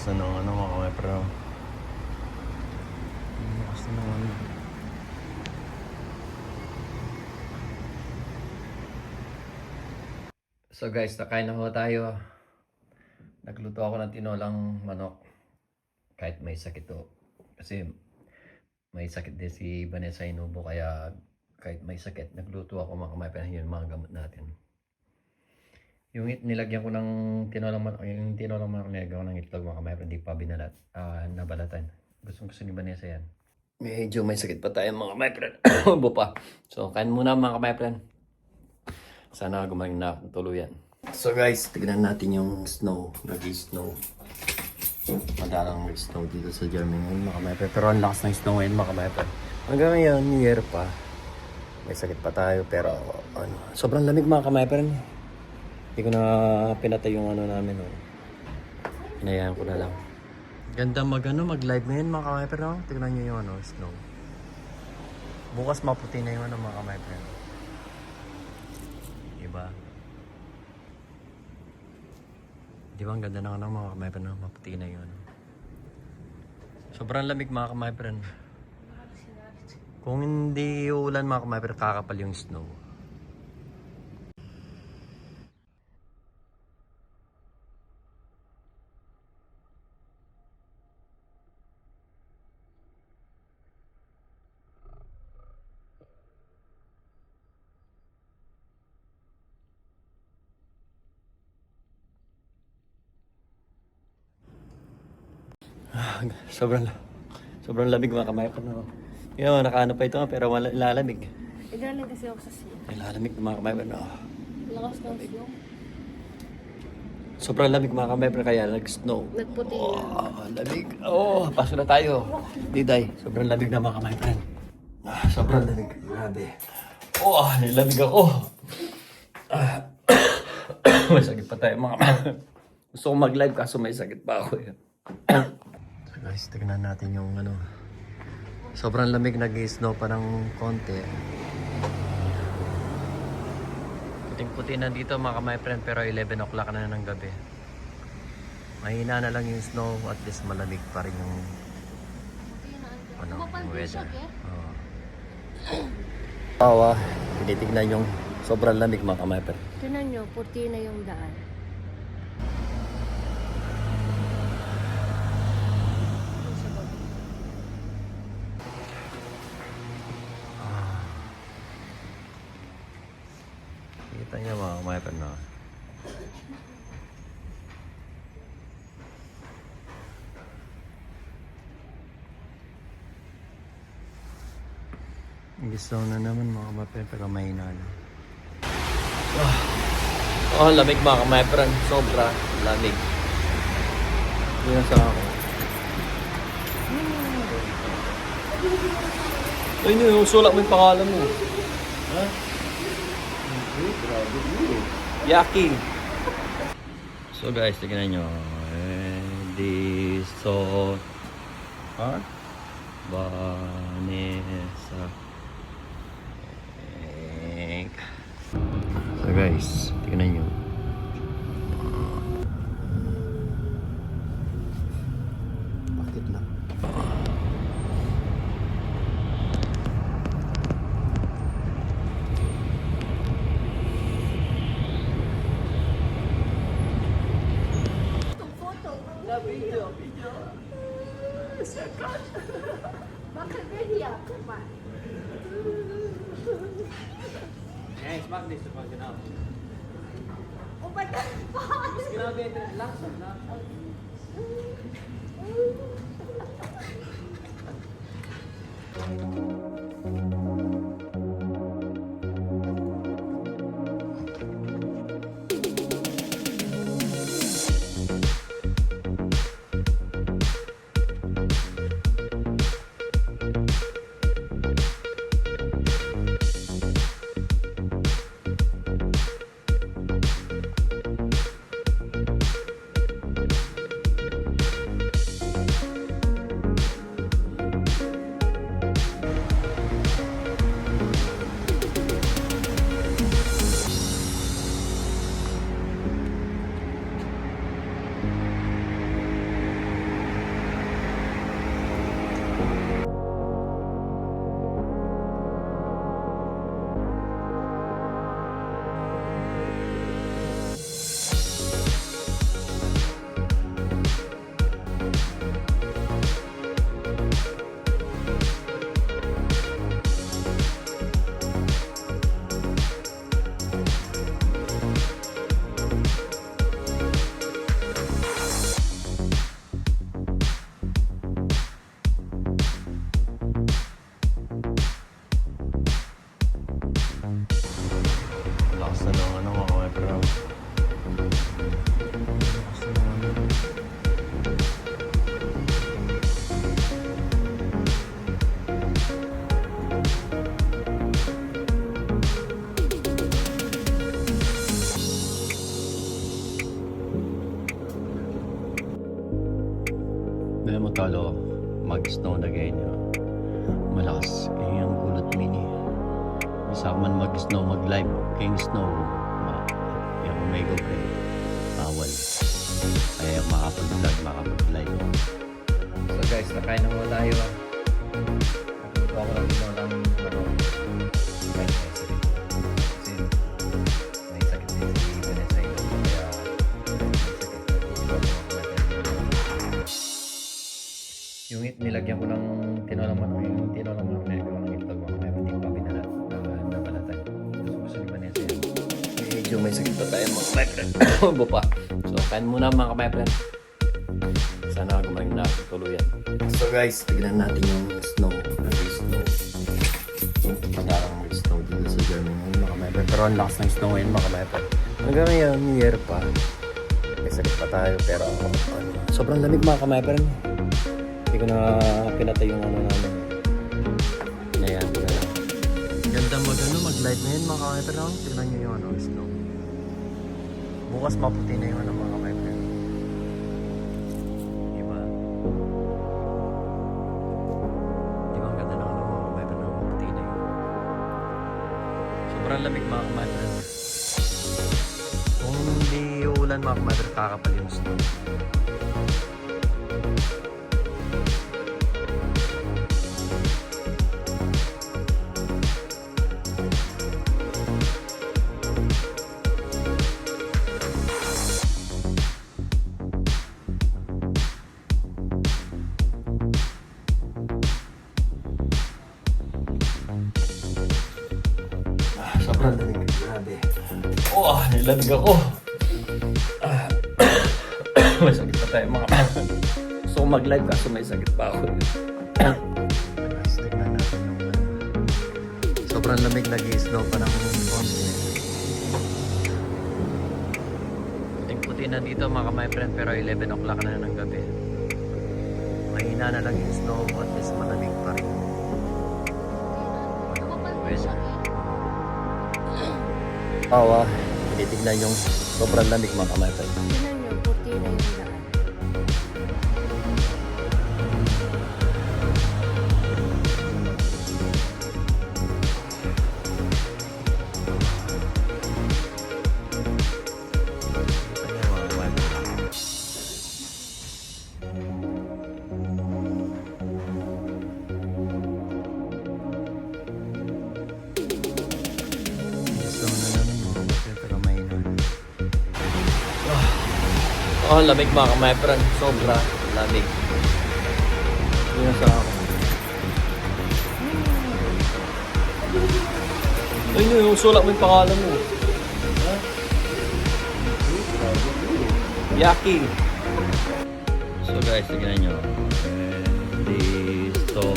lakas na ng ano mga kamepre. Ang lakas na ng ano. So guys, nakain na ho tayo. Nagluto ako ng tinolang manok. Kahit may sakit to. Kasi may sakit din si Vanessa Inubo. Kaya kahit may sakit, nagluto ako mga kamepre. Yun mga gamot natin. Yung nilagyan ko ng tinolang manok. Yung tinolang manok nilagyan ko ng itlog mga kamepre. Hindi pa binalat. Nabalatan. Gusto ni Vanessa yan. Medyo may sakit pa tayo mga kamepre. Ubo pa. So kain muna mga kamepre. Sana gumaling na tuluyan. So guys, tignan natin yung snow. Nag-snow. Madalang snow dito sa Germany ngayon mga kamepre. Pero ang lakas ng snow ngayon mga kamepre. Hanggang ngayon, New Year pa. May sakit pa tayo pero ano, sobrang lamig mga kamepre. Hindi ko na pinatay yung ano namin. Hinayaan ko na lang. Ganda mag-live ngayon mga kamepre. No? Tignan nyo yung ano, snow. Bukas maputi na yung ano mga kamepre. Diba? Di ba ang ganda ng mga kamepre na maputi na yun. Sobrang lamig mga kamepre. Kung hindi uulan mga kamepre, kakapal yung snow. Sobrang lamig mga kamepre. No? Yun, nakaano pa ito pero wala lalamig. Igaling kasi ako sa siya. Lalamig mga kamepre. No? Lakas ng snow. Sobrang lamig mga kamepre kaya nag-snow. Nagputi na. Oh, lamig. Oh, pasok na tayo. Diday, sobrang lamig na mga kamepre. Sobrang lamig. Grabe. Oh, nilamig ako. May sakit pa tayo mga kamepre. Gusto ko mag-live kaso may sakit pa ako. So guys, tignan natin yung ano. Sobrang lamig, nag-snow pa ng konti. Puting-puti na dito mga kamay-friend pero 11 o'clock na ng gabi. Mahina na lang yung snow at least malamig pa rin yung ano, yung weather. Tawa, tinitignan yung sobrang lamig mga kamay-friend. Tinan nyo, puti na yung daan. Kita niyo mga kamay-friend na. Gusto na naman mga kamay-friend pero mahina na. Oh, lamig mga kamay-friend. Sobra lamig. Hindi na sa ako. Ay, yung sulat mo yung pangalan mo. Ha? Yaki. So guys, tignan nyo. Edison. Ha? Vanessa. So guys, tignan nyo. Bakit lang? Bakit ganyan ako ba? Eh, smak din sa pagkinaw. O ba't ka pa? Grabe, langsung na. Lakas na ng ano mga bro. Lakas na ng ano. Dahil mo talo, mag-snow na ganyan. Malakas kaya ang gulot mini. Isa man mag-snow, mag-live, king snow. Yung may go kay bawal. Kaya makapag-vlog, makapag-live. So guys, nakain na mo tayo. Nagpunto ako lang dito ng kahit may sakit. Kasi may sakit din si Vanessa yun. Kaya may sakit. Yung nilagyan ko ng tinolang manok, yung tinolang manok na nilagyan ko ng itlog mga kaya hindi pa binalat na balatan. Gusto ni Vanessa yan. Medyo may sakit pa tayo mga kapatid. Ubo pa. So kain muna mga kapatid. Sana kumain na tuluyan. So guys, tignan natin yung snow. Snow. Parang may snow dito sa Germany ngayon mga kapatid. Pero ang lakas ng snow ngayon mga kapatid. Hanggang ngayon, New Year pa. May sakit pa tayo pero sobrang lamig mga kapatid. Hindi ko na pinatay yung ano namin. Ayan, ko na lang. Ganda mag-light na yun mga kapatid. Tignan nyo yung snow. Bukas maputi na yung mga kapatid. Diba? Diba ang ganda ng mga kapatid na maputi na yun. Sobrang lamig mga kapatid. Kung hindi uulan mga kapatid, kakapal yung snow. Sobrang lamig. Grabe. Oh, nilamig ako. May sakit pa tayo mga kapatid. Gusto ko mag-live kaso may sakit pa ako. Guys, tignan natin yung sobrang lamig, nag-i-snow pa ng konti. Puting-puti na dito mga my friend pero 11 o'clock na ng gabi. Mahina na lang yung snow at least malamig pa rin. Tawa, tinitignan yung sobrang lamig mga kamatay. Tingnan nyo, puti na yung daan. Oh, lamig mga my friend. Sobra lamig. Yun na sa ako. Ay, yung sulat mo yung pangalan mo. Ha? Yaki. So guys, tignan nyo. Listo.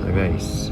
So guys,